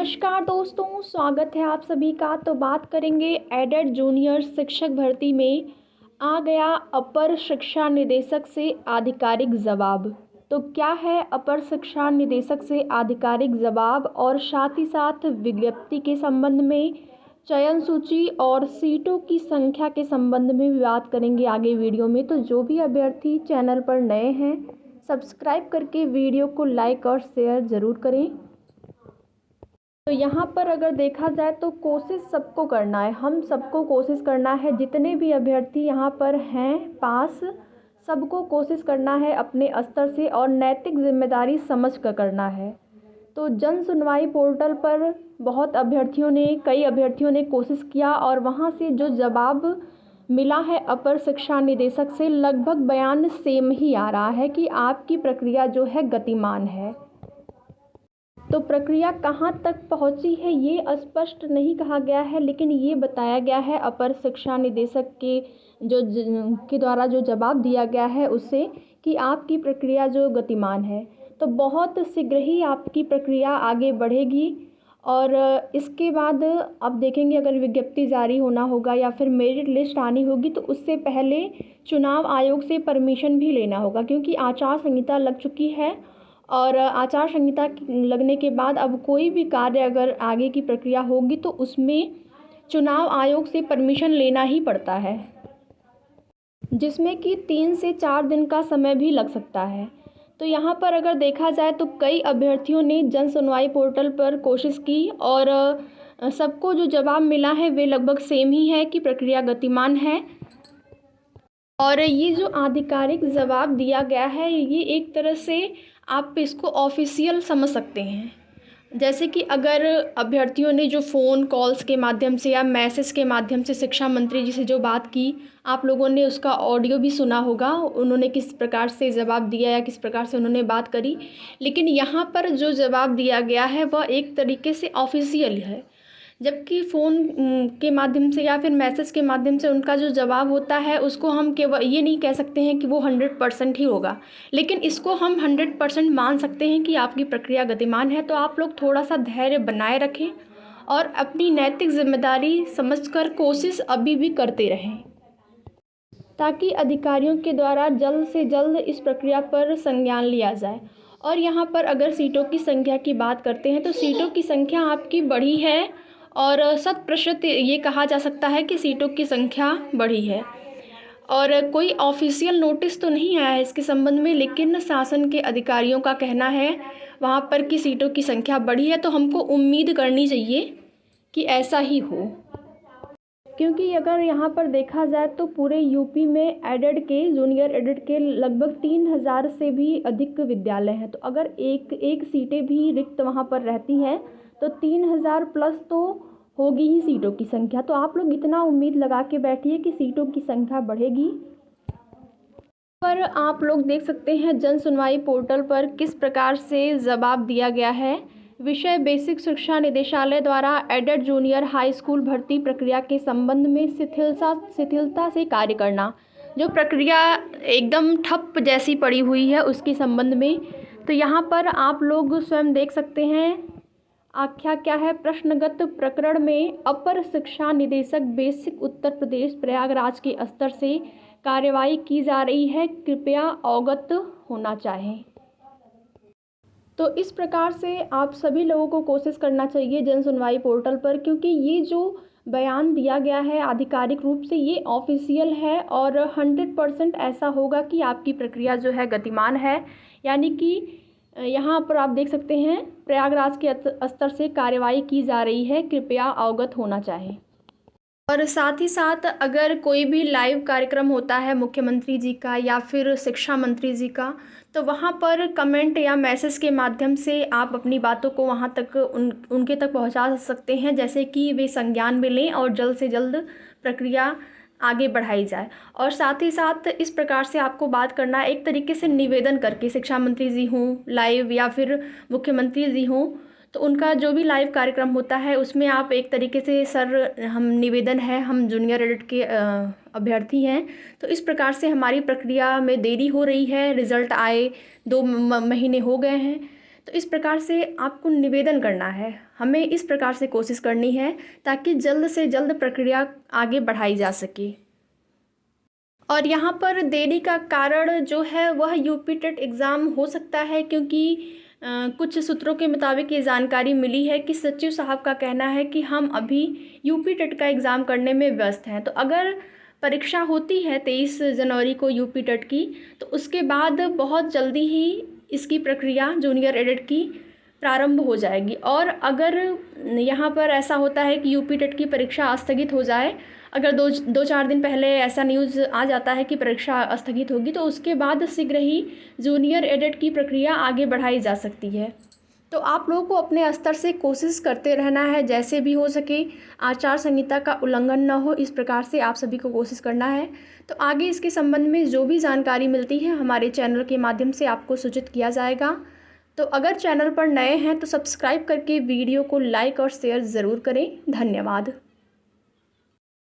नमस्कार दोस्तों, स्वागत है आप सभी का। तो बात करेंगे एडेड जूनियर शिक्षक भर्ती में आ गया अपर शिक्षा निदेशक से आधिकारिक जवाब। तो क्या है अपर शिक्षा निदेशक से आधिकारिक जवाब, और साथ ही साथ विज्ञप्ति के संबंध में, चयन सूची और सीटों की संख्या के संबंध में भी बात करेंगे आगे वीडियो में। तो जो भी अभ्यर्थी चैनल पर नए हैं, सब्सक्राइब करके वीडियो को लाइक और शेयर ज़रूर करें। तो यहाँ पर अगर देखा जाए तो कोशिश सबको करना है, हम सबको कोशिश करना है। जितने भी अभ्यर्थी यहाँ पर हैं पास, सबको कोशिश करना है अपने स्तर से और नैतिक जिम्मेदारी समझ कर करना है। तो जन सुनवाई पोर्टल पर कई अभ्यर्थियों ने कोशिश किया और वहाँ से जो जवाब मिला है अपर शिक्षा निदेशक से, लगभग बयान सेम ही आ रहा है कि आपकी प्रक्रिया जो है गतिमान है। तो प्रक्रिया कहाँ तक पहुँची है ये स्पष्ट नहीं कहा गया है, लेकिन ये बताया गया है अपर शिक्षा निदेशक के द्वारा जो जवाब दिया गया है उससे, कि आपकी प्रक्रिया जो गतिमान है। तो बहुत शीघ्र ही आपकी प्रक्रिया आगे बढ़ेगी और इसके बाद आप देखेंगे अगर विज्ञप्ति जारी होना होगा या फिर मेरिट लिस्ट आनी होगी तो उससे पहले चुनाव आयोग से परमिशन भी लेना होगा, क्योंकि आचार संहिता लग चुकी है। और आचार संहिता लगने के बाद अब कोई भी कार्य अगर आगे की प्रक्रिया होगी तो उसमें चुनाव आयोग से परमिशन लेना ही पड़ता है, जिसमें कि 3 से 4 दिन का समय भी लग सकता है। तो यहाँ पर अगर देखा जाए तो कई अभ्यर्थियों ने जन सुनवाई पोर्टल पर कोशिश की और सबको जो जवाब मिला है वे लगभग सेम ही है कि प्रक्रिया गतिमान है। और ये जो आधिकारिक जवाब दिया गया है ये एक तरह से आप इसको ऑफिशियल समझ सकते हैं। जैसे कि अगर अभ्यर्थियों ने जो फ़ोन कॉल्स के माध्यम से या मैसेज के माध्यम से शिक्षा मंत्री जी से जो बात की, आप लोगों ने उसका ऑडियो भी सुना होगा, उन्होंने किस प्रकार से जवाब दिया या किस प्रकार से उन्होंने बात करी। लेकिन यहाँ पर जो जवाब दिया गया है वह एक तरीके से ऑफिशियल है, जबकि फ़ोन के माध्यम से या फिर मैसेज के माध्यम से उनका जो जवाब होता है उसको हम केवल ये नहीं कह सकते हैं कि वो 100% ही होगा, लेकिन इसको हम 100% मान सकते हैं कि आपकी प्रक्रिया गतिमान है। तो आप लोग थोड़ा सा धैर्य बनाए रखें और अपनी नैतिक जिम्मेदारी समझकर कोशिश अभी भी करते रहें, ताकि अधिकारियों के द्वारा जल्द से जल्द इस प्रक्रिया पर संज्ञान लिया जाए। और यहाँ पर अगर सीटों की संख्या की बात करते हैं तो सीटों की संख्या आपकी बढ़ी है और 100% ये कहा जा सकता है कि सीटों की संख्या बढ़ी है। और कोई ऑफिशियल नोटिस तो नहीं आया है इसके संबंध में, लेकिन शासन के अधिकारियों का कहना है वहाँ पर कि सीटों की संख्या बढ़ी है। तो हमको उम्मीद करनी चाहिए कि ऐसा ही हो, क्योंकि अगर यहाँ पर देखा जाए तो पूरे यूपी में जूनियर एडेड के लगभग 3000 से भी अधिक विद्यालय हैं। तो अगर एक सीटें भी रिक्त वहाँ पर रहती हैं तो 3000 प्लस तो होगी ही सीटों की संख्या। तो आप लोग इतना उम्मीद लगा के बैठिए कि सीटों की संख्या बढ़ेगी। पर आप लोग देख सकते हैं जन सुनवाई पोर्टल पर किस प्रकार से जवाब दिया गया है। विषय बेसिक शिक्षा निदेशालय द्वारा एडेड जूनियर हाई स्कूल भर्ती प्रक्रिया के संबंध में शिथिलता से कार्य करना, जो प्रक्रिया एकदम ठप जैसी पड़ी हुई है उसके संबंध में। तो यहाँ पर आप लोग स्वयं देख सकते हैं आख्या क्या है। प्रश्नगत प्रकरण में अपर शिक्षा निदेशक बेसिक उत्तर प्रदेश प्रयागराज के स्तर से कार्रवाई की जा रही है, कृपया अवगत होना चाहें। तो इस प्रकार से आप सभी लोगों को कोशिश करना चाहिए जन सुनवाई पोर्टल पर, क्योंकि ये जो बयान दिया गया है आधिकारिक रूप से ये ऑफिशियल है और 100% ऐसा होगा कि आपकी प्रक्रिया जो है गतिमान है। यानी कि यहाँ पर आप देख सकते हैं प्रयागराज के स्तर से कार्रवाई की जा रही है, कृपया अवगत होना चाहें। और साथ ही साथ अगर कोई भी लाइव कार्यक्रम होता है मुख्यमंत्री जी का या फिर शिक्षा मंत्री जी का, तो वहाँ पर कमेंट या मैसेज के माध्यम से आप अपनी बातों को वहाँ तक उनके तक पहुँचा सकते हैं, जैसे कि वे संज्ञान में लें और जल्द से जल्द प्रक्रिया आगे बढ़ाई जाए। और साथ ही साथ इस प्रकार से आपको बात करना है, एक तरीके से निवेदन करके, शिक्षा मंत्री जी हों लाइव या फिर मुख्यमंत्री जी हों, तो उनका जो भी लाइव कार्यक्रम होता है उसमें आप एक तरीके से सर हम निवेदन है, हम जूनियर एडेड के अभ्यर्थी हैं, तो इस प्रकार से हमारी प्रक्रिया में देरी हो रही है, रिज़ल्ट आए 2 महीने हो गए हैं, तो इस प्रकार से आपको निवेदन करना है, हमें इस प्रकार से कोशिश करनी है ताकि जल्द से जल्द प्रक्रिया आगे बढ़ाई जा सके। और यहाँ पर देरी का कारण जो है वह यूपी टेट एग्ज़ाम हो सकता है, क्योंकि कुछ सूत्रों के मुताबिक ये जानकारी मिली है कि सचिव साहब का कहना है कि हम अभी यूपी टेट का एग्ज़ाम करने में व्यस्त हैं। तो अगर परीक्षा होती है 23 जनवरी को यूपी टेट की, तो उसके बाद बहुत जल्दी ही इसकी प्रक्रिया जूनियर एडिट की प्रारंभ हो जाएगी। और अगर यहाँ पर ऐसा होता है कि यूपी टेट की परीक्षा स्थगित हो जाए, अगर दो चार दिन पहले ऐसा न्यूज़ आ जाता है कि परीक्षा स्थगित होगी, तो उसके बाद शीघ्र ही जूनियर एडिट की प्रक्रिया आगे बढ़ाई जा सकती है। तो आप लोगों को अपने स्तर से कोशिश करते रहना है, जैसे भी हो सके आचार संहिता का उल्लंघन न हो, इस प्रकार से आप सभी को कोशिश करना है। तो आगे इसके संबंध में जो भी जानकारी मिलती है हमारे चैनल के माध्यम से आपको सूचित किया जाएगा। तो अगर चैनल पर नए हैं तो सब्सक्राइब करके वीडियो को लाइक और शेयर ज़रूर करें। धन्यवाद।